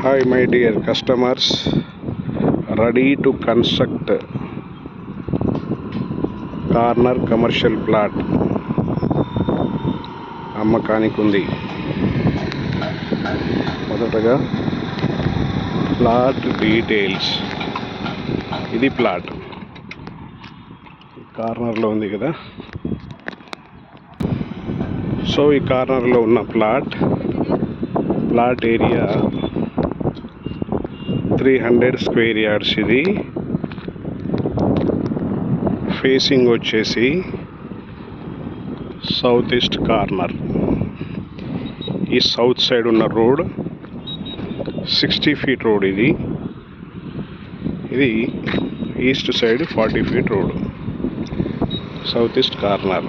Hi my dear customers, ready to construct corner commercial plot అమ్మకానికి ఉంది. మొదటగా plot details. ఇది ప్లాట్ కార్నర్లో ఉంది కదా. సో ఈ కార్నర్లో ఉన్న ప్లాట్ ఏరియా 300 స్క్వేర్ యార్డ్స్. ఇది ఫేసింగ్ వచ్చేసి సౌత్ ఈస్ట్ కార్నర్. ఈ సౌత్ సైడ్ ఉన్న రోడ్ 60 ఫీట్ రోడ్. ఇది east side 40 feet road. South east corner.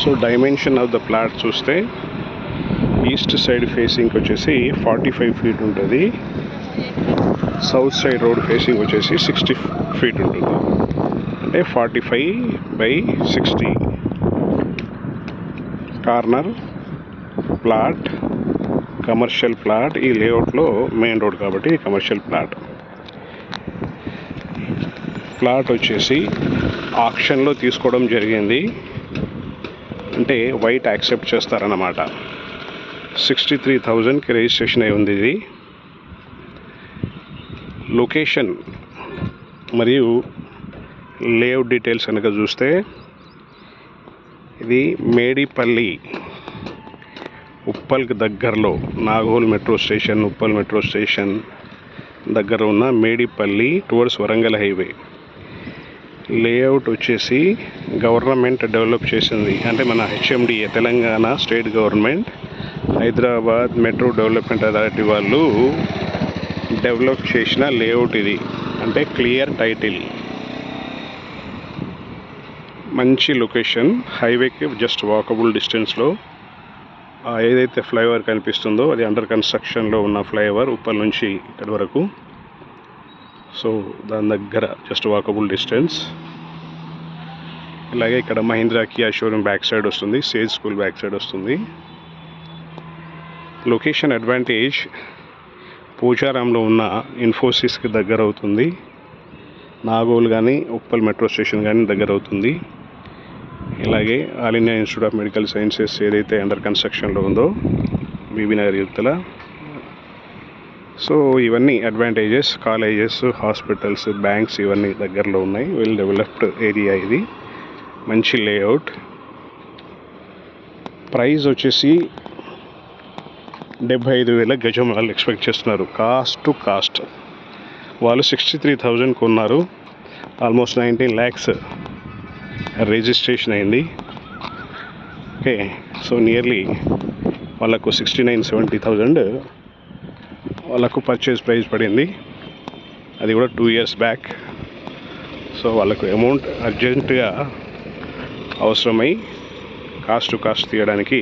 So dimension of the plot చూస్తే ఈస్ట్ సైడ్ ఫేసింగ్ వచ్చేసి 45 ఫీట్ ఉంటుంది. సౌత్ సైడ్ రోడ్ ఫేసింగ్ వచ్చేసి 60 feet ఉంటుంది. అంటే 45/60 కార్నర్ ప్లాట్, కమర్షియల్ ప్లాట్. ఈ లేఅవుట్లో మెయిన్ రోడ్ కాబట్టి కమర్షియల్ ప్లాట్ వచ్చేసి ఆక్షన్లో తీసుకోవడం జరిగింది. అంటే వైట్ యాక్సెప్ట్ చేస్తారన్నమాట. 63,000కి రిజిస్ట్రేషన్ అయి ఉంది. ఇది లొకేషన్ మరియు లేఅవుట్ డీటెయిల్స్ కనుక చూస్తే ఇది మేడిపల్లి, ఉప్పల్కి దగ్గరలో, Nagole metro station, Uppal metro station దగ్గర ఉన్న Medipalli towards Warangal highway. Layout వచ్చేసి గవర్నమెంట్ డెవలప్ చేసింది. అంటే మన HMDA, Telangana state government, Hyderabad metro development authority వాళ్ళు డెవలప్ చేసిన లేఅవుట్ ఇది. అంటే క్లియర్ టైటిల్, మంచి లొకేషన్, హైవేకి జస్ట్ వాకబుల్ డిస్టెన్స్లో. ఏదైతే ఫ్లైఓవర్ కనిపిస్తుందో అది అండర్ కన్స్ట్రక్షన్లో ఉన్న ఫ్లైఓవర్, ఉప్పల్ నుంచి ఇక్కడి వరకు. సో దాని దగ్గర జస్ట్ వాకబుల్ డిస్టెన్స్. ఇలాగే ఇక్కడ Mahindra Kia showroom back side వస్తుంది, సేజ్ స్కూల్ బ్యాక్ సైడ్ వస్తుంది. లొకేషన్ అడ్వాంటేజ్, పోచారంలో ఉన్న ఇన్ఫోసిస్కి దగ్గర అవుతుంది. నాగోల్ కానీ ఉప్పల్ మెట్రో స్టేషన్ కానీ దగ్గర అవుతుంది. ఇలాగే all India institute of medical sciences ఏదైతే అండర్ కన్స్ట్రక్షన్లో ఉందో బీబీనగర్ యువతల. సో ఇవన్నీ అడ్వాంటేజెస్. కాలేజెస్, హాస్పిటల్స్, బ్యాంక్స్ ఇవన్నీ దగ్గరలో ఉన్నాయి. వెల్ డెవలప్డ్ ఏరియా ఇది. మంచి లేఅవుట్. ప్రైస్ వచ్చేసి 75,000 గజం వాళ్ళు ఎక్స్పెక్ట్ చేస్తున్నారు. కాస్ట్ వాళ్ళు 63,000 కొన్నారు. ఆల్మోస్ట్ 19 lakhs రిజిస్ట్రేషన్ అయింది. ఓకే, సో నియర్లీ వాళ్ళకు 69,000-70,000 వాళ్ళకు పర్చేజ్ ప్రైస్ పడింది. అది కూడా 2 years బ్యాక్. సో వాళ్ళకు అమౌంట్ అర్జెంటుగా అవసరమై కాస్ట్ తీయడానికి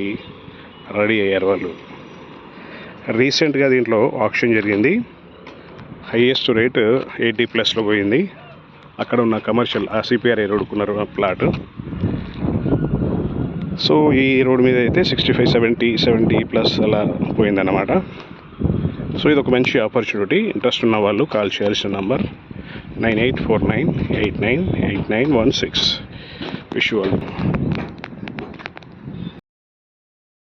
రెడీ అయ్యారు వాళ్ళు. రీసెంట్గా దీంట్లో ఆక్షన్ జరిగింది. హైయెస్ట్ రేట్ 80+ పోయింది. అక్కడ ఉన్న కమర్షియల్ సిపిఆర్ఐ రోడ్డుకున్నారు ప్లాట్. సో ఈ రోడ్ మీద అయితే 65, 70+ అలా పోయిందన్నమాట. సో ఇది ఒక మంచి ఆపర్చునిటీ. ఇంట్రెస్ట్ ఉన్న వాళ్ళు కాల్ చేయాల్సిన నంబర్ 9849898916. Wish you all.